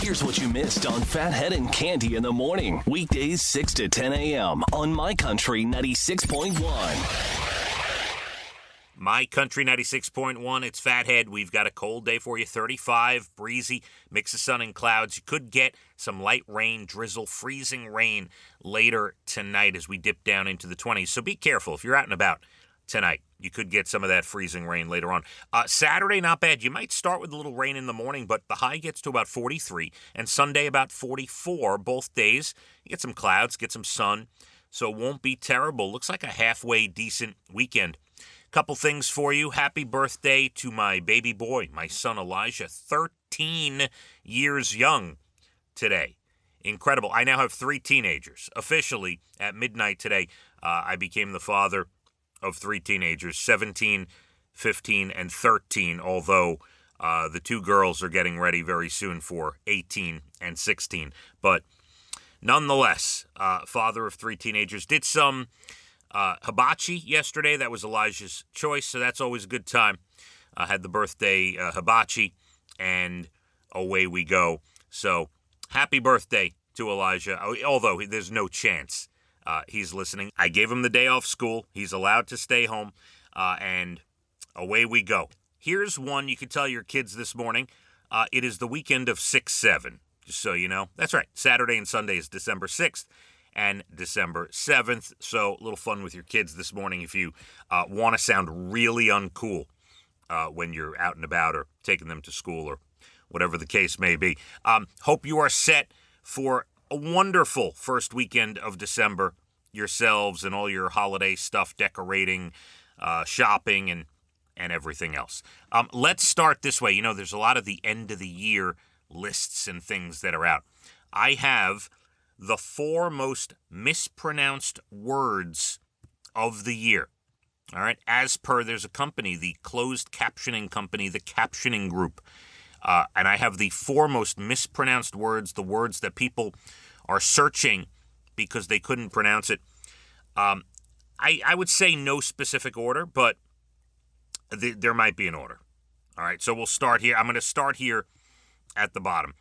Here's what you missed on Phathead and Cande in the morning. Weekdays 6 to 10 a.m. on My Country 96.1. My Country 96.1, it's Phathead. We've got a cold day for you, 35, breezy, mix of sun and clouds. You could get some light rain, drizzle, freezing rain later tonight as we dip down into the 20s. So be careful if you're out and about tonight. You could get some of that freezing rain later on. Saturday, not bad. You might start with a little rain in the morning, but the high gets to about 43, and Sunday about 44. Both days, you get some clouds, get some sun, so it won't be terrible. Looks like a halfway decent weekend. Couple things for you. Happy birthday to my baby boy, my son Elijah, 13 years young today. Incredible. I now have 3 teenagers. Officially, at midnight today, I became the father of 3 teenagers, 17, 15, and 13, although the 2 girls are getting ready very soon for 18 and 16. But nonetheless, father of 3 teenagers. Did some hibachi yesterday. That was Elijah's choice, so that's always a good time. Had the birthday hibachi, and away we go. So happy birthday to Elijah, although there's no chance he's listening. I gave him the day off school. He's allowed to stay home, and away we go. Here's one you can tell your kids this morning. It is the weekend of 6/7, just so you know. That's right. Saturday and Sunday is December 6th and December 7th. So a little fun with your kids this morning if you want to sound really uncool when you're out and about or taking them to school or whatever the case may be. Hope you are set for a wonderful first weekend of December yourselves and all your holiday stuff, decorating, shopping, and everything else. Let's start this way. You know, there's a lot of the end of the year lists and things that are out. I have the 4 most mispronounced words of the year. All right. As per, there's a company, the closed captioning company, the Captioning Group. And I have the 4 most mispronounced words, the words that people are searching because they couldn't pronounce it. I would say no specific order, but there might be an order. All right, so we'll start here. I'm going to start here at the bottom.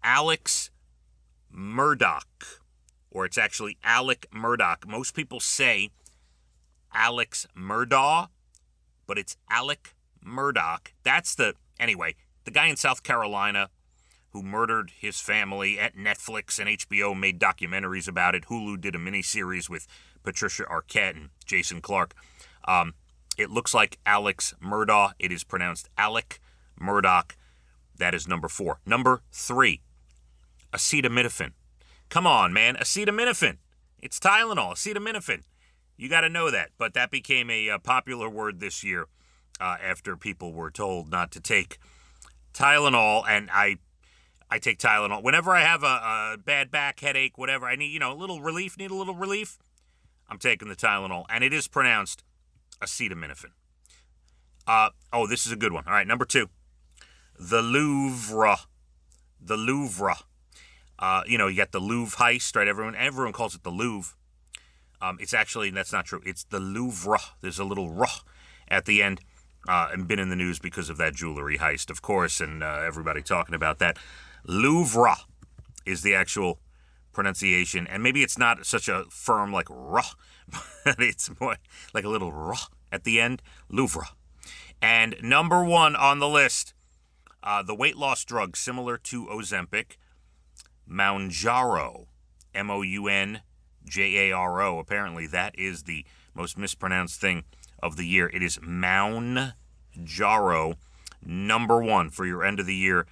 Alex Murdoch, or it's actually Alec Murdoch. Most people say Alex Murdaugh, but it's Alec Murdoch. Anyway, the guy in South Carolina who murdered his family at Netflix, and HBO made documentaries about it. Hulu did a miniseries with Patricia Arquette and Jason Clarke. It looks like Alex Murdaugh. It is pronounced Alec Murdoch. That is number 4. Number 3, acetaminophen. Come on, man. Acetaminophen. It's Tylenol. Acetaminophen. You got to know that. But that became a popular word this year after people were told not to take Tylenol. And I take Tylenol. Whenever I have a bad back, headache, whatever, I need, a little relief, I'm taking the Tylenol. And it is pronounced acetaminophen. This is a good one. All right, number 2. The Louvre. The Louvre. You got the Louvre heist, right? Everyone calls it the Louvre. It's actually, that's not true. It's the Louvre. There's a little "r" at the end. And been in the news because of that jewelry heist, of course, and everybody talking about that. Louvre is the actual pronunciation, and maybe it's not such a firm like "r," but it's more like a little "r" at the end. Louvre. And number 1 on the list, the weight loss drug similar to Ozempic, Mounjaro, Mounjaro. Apparently, that is the most mispronounced thing of the year. It is Mounjaro, number 1 for your end of the year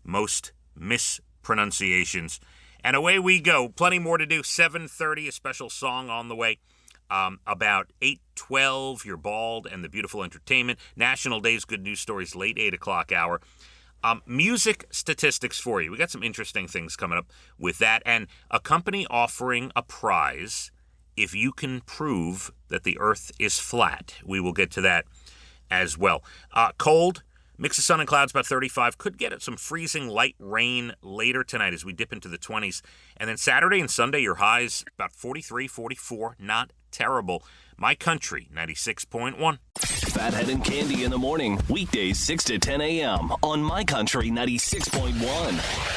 most mispronunciations. And away we go. Plenty more to do. 7:30, a special song on the way. About 8:12, You're Bald and the Beautiful Entertainment. National Days, Good News Stories, late 8 o'clock hour. Music statistics for you. We got some interesting things coming up with that. And a company offering a prize if you can prove that the earth is flat. We will get to that as well. Cold, Mix of sun and clouds, about 35. Could get some freezing light rain later tonight as we dip into the 20s. And then Saturday and Sunday, your highs about 43, 44. Not terrible. My Country, 96.1. Phathead and Cande in the morning. Weekdays 6 to 10 a.m. on My Country 96.1.